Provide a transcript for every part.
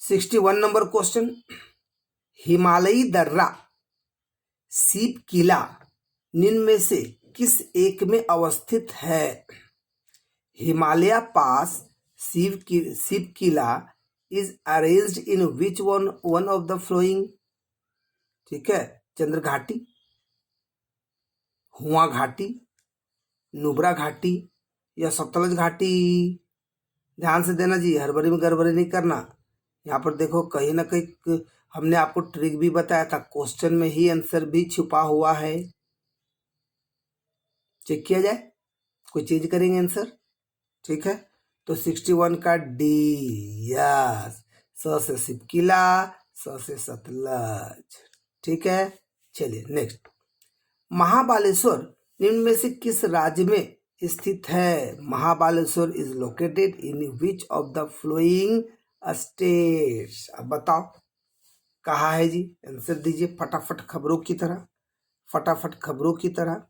61 number question, हिमालयी दर्रा सीप किला निम्न में से किस एक में अवस्थित है? हिमालय पास सीप किला is arranged in which one of the following? ठीक है, चंद्र घाटी, हुआ घाटी, नुब्रा घाटी या सतलज घाटी? ध्यान से देना जी, हड़बड़ी में गड़बड़ी नहीं करना। यहाँ पर देखो कहीं ना कहीं हमने आपको ट्रिक भी बताया था, क्वेश्चन में ही आंसर भी छुपा हुआ है। चेक किया जाए, कोई चेंज करेंगे आंसर। ठीक है, तो 61 का डी, यस, स से सिपकिला, स से सतलज। ठीक है, चलिए नेक्स्ट, महाबालेश्वर निम्न में से किस राज्य में स्थित है? Mahabaleshwar is located in which of the flowing states? अब बताओ कहाँ है जी, आंसर दीजिए फटाफट, खबरों की तरह, फटाफट खबरों की तरह।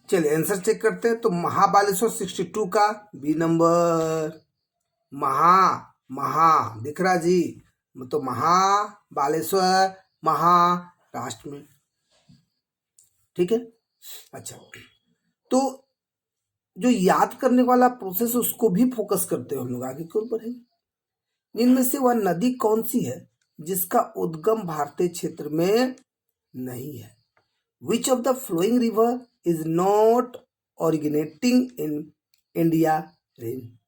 चलिए आंसर चेक करते हैं। तो महाबालेश्वर 62 का बी नंबर, महा दिख रहा जी, तो महाबालेश्वर महाराष्ट्र में। ठीक है, अच्छा, तो जो याद करने वाला प्रोसेस उसको भी फोकस करते हैं हम लोग, आगे क्यों बढ़ेंगे। इनमें से वह नदी कौन सी है जिसका उद्गम भारतीय क्षेत्र में नहीं है? Which of the flowing river is not originating in India rain?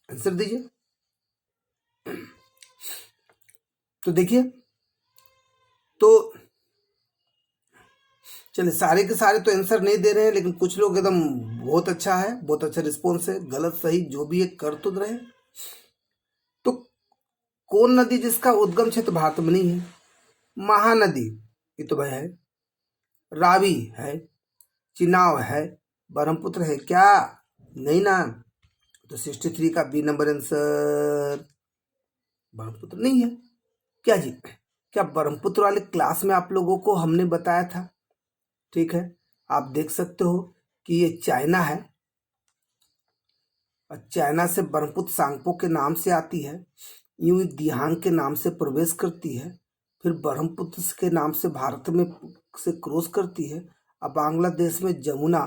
Answer दीजिए। तो देखिए, तो चलिए सारे के सारे तो आंसर नहीं दे रहे हैं, लेकिन कुछ लोग एकदम बहुत अच्छा है, बहुत अच्छा रिस्पॉन्स है, गलत सही जो भी है कर तो रहे। तो कौन नदी जिसका उद्गम क्षेत्र भारत में नहीं है? महानदी, ये तो भाई है, रावी है, चिनाव है, ब्रह्मपुत्र है क्या? नहीं ना, तो 63 का बी नंबर आंसर, ब्रह्मपुत्र नहीं है। क्या जी, क्या ब्रह्मपुत्र वाले क्लास में आप लोगों को हमने बताया था? ठीक है, आप देख सकते हो कि ये चाइना है, और चाइना से ब्रह्मपुत्र सांगपो के नाम से आती है, यूं दिहांग के नाम से प्रवेश करती है, फिर ब्रह्मपुत्र के नाम से भारत में से क्रॉस करती है, अब बांग्लादेश में जमुना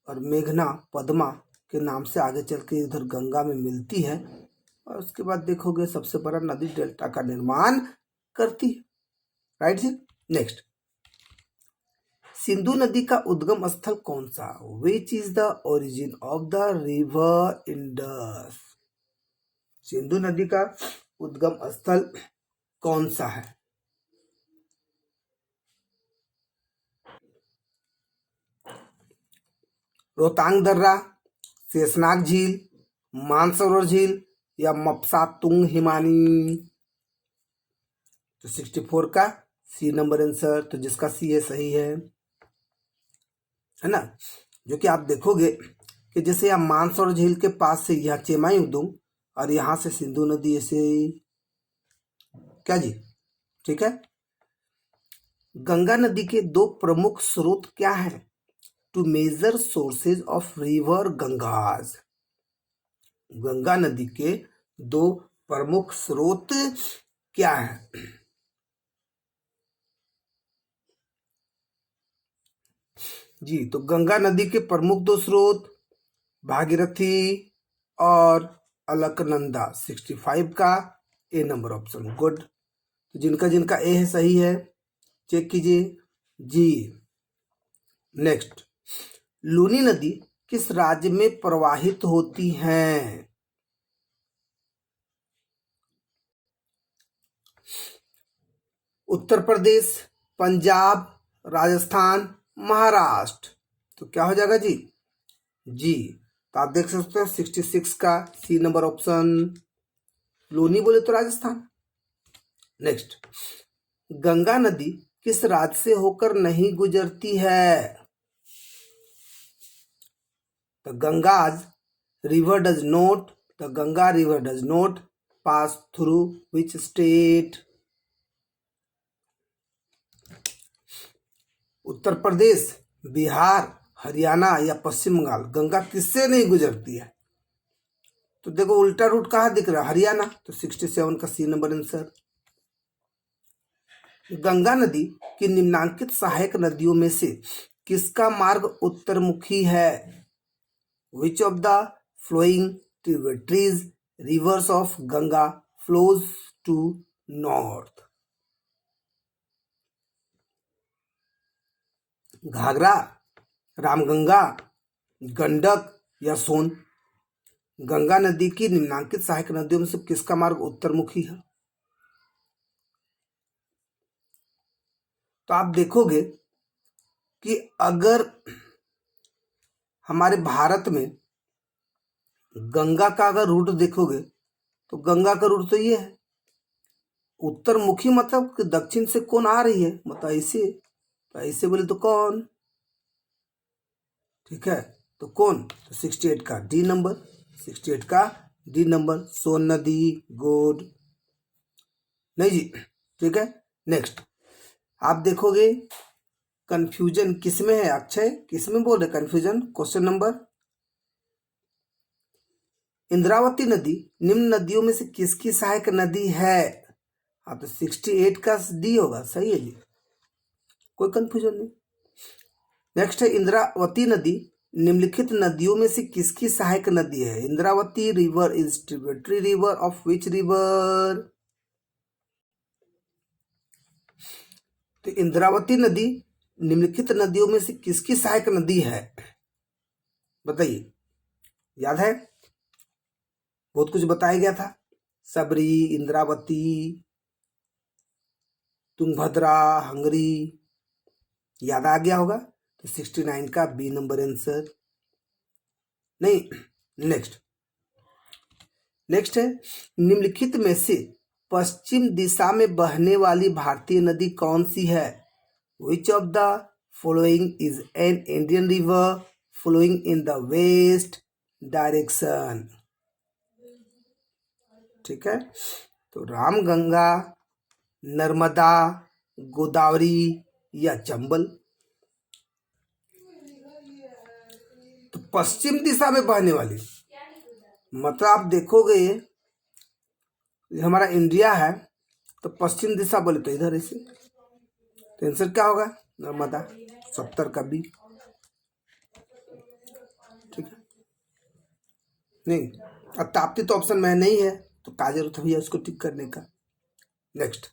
और मेघना पद्मा के नाम से आगे चल के इधर गंगा में मिलती है, और उसके बाद देखोगे सबसे बड़ा नदी डेल्टा का निर्माण करती है। राइट जी, नेक्स्ट, सिंधु नदी का उद्गम स्थल कौन सा? Which is the origin of the river Indus? Sindhu नदी का उद्गम स्थल कौन सा है? रोहतांग दर्रा, शेषनाग झील, मानसरोवर झील या मपसातुंग हिमानी? तो 64 का सी नंबर आंसर, तो जिसका सी है सही है ना। जो कि आप देखोगे कि जैसे यहाँ मानसरोवर झील के पास से यहाँ चेमाई उदुम, और यहाँ से सिंधु नदी ऐसे, क्या जी, ठीक है। गंगा नदी के दो प्रमुख स्रोत क्या हैं? Two major sources of river Ganges. Ganga नदी के दो प्रमुख स्रोत क्या हैं? जी, तो गंगा नदी के प्रमुख दो स्रोत भागीरथी और अलकनंदा। 65 का ए नंबर ऑप्शन, गुड। तो जिनका जिनका ए है सही है, चेक कीजिए जी। नेक्स्ट, लूनी नदी किस राज्य में प्रवाहित होती है? उत्तर प्रदेश, पंजाब, राजस्थान, महाराष्ट्र? तो क्या हो जाएगा जी? जी, तो आप देख सकते हो 66 का सी नंबर ऑप्शन, लूनी बोले तो राजस्थान। नेक्स्ट, गंगा नदी किस राज्य से होकर नहीं गुजरती है? The Ganges river does not, the Ganga river does not pass through which state? Uttar Pradesh, Bihar, Haryana या पश्चिम बंगाल गंगा किससे नहीं गुजरती है? तो देखो उल्टा रूट कहाँ दिख रहा है? हरियाणा। तो 67 का सी नंबर आंसर। गंगा नदी की निम्नांकित सहायक नदियों में से किसका मार्ग उत्तरमुखी है? Which of the flowing tributaries rivers of Ganga flows to north? Ghaghara, Ramganga, Gandak या सोन? गंगा नदी की निम्नांकित सहायक नदियों में से किसका मार्ग उत्तरमुखी है? तो आप देखोगे कि अगर हमारे भारत में गंगा का अगर रूट देखोगे तो गंगा का रूट तो ये है उत्तरमुखी, मतलब कि दक्षिण से कौन आ रही है, मतलब ऐसे। तो ऐसे बोले तो कौन? ठीक है, तो कौन? तो 68 का डी नंबर। 68 का डी नंबर, सोन नदी। गुड। नहीं जी, ठीक है। नेक्स्ट आप देखोगे कंफ्यूजन किसमें है? अक्षय किसमें बोल रहे कंफ्यूजन? क्वेश्चन नंबर, इंद्रावती नदी निम्न नदियों में से किसकी सहायक नदी है? हाँ, तो 68 का डी होगा, सही है जी, कोई कंफ्यूजन नहीं। नेक्स्ट है इंद्रावती नदी निम्नलिखित नदियों में से किसकी सहायक नदी है? Indravati river is tributary river of which river? तो इंद्रावती नदी निम्नलिखित नदियों में से किसकी सहायक नदी है? बताइए, याद है? बहुत कुछ बताया गया था, सबरी, इंद्रावती, तुंगभद्रा, हंगरी, याद आ गया होगा। तो 69 का बी नंबर आंसर। नहीं, नेक्स्ट है निम्नलिखित में से पश्चिम दिशा में बहने वाली भारतीय नदी कौन सी है? Which of the following is an Indian river flowing in the west direction? ठीक है, तो रामगंगा, नर्मदा, गोदावरी या चंबल? तो पश्चिम दिशा में बहने वाली, मतलब आप देखोगे ये हमारा इंडिया है, तो पश्चिम दिशा बोले तो इधर ऐसे। तो आंसर क्या होगा? नर्मदा। 70 का बी। ठीक है, नहीं अब ताप्ती तो ऑप्शन में नहीं है, तो क्या जरूरत है भैया उसको टिक करने का। नेक्स्ट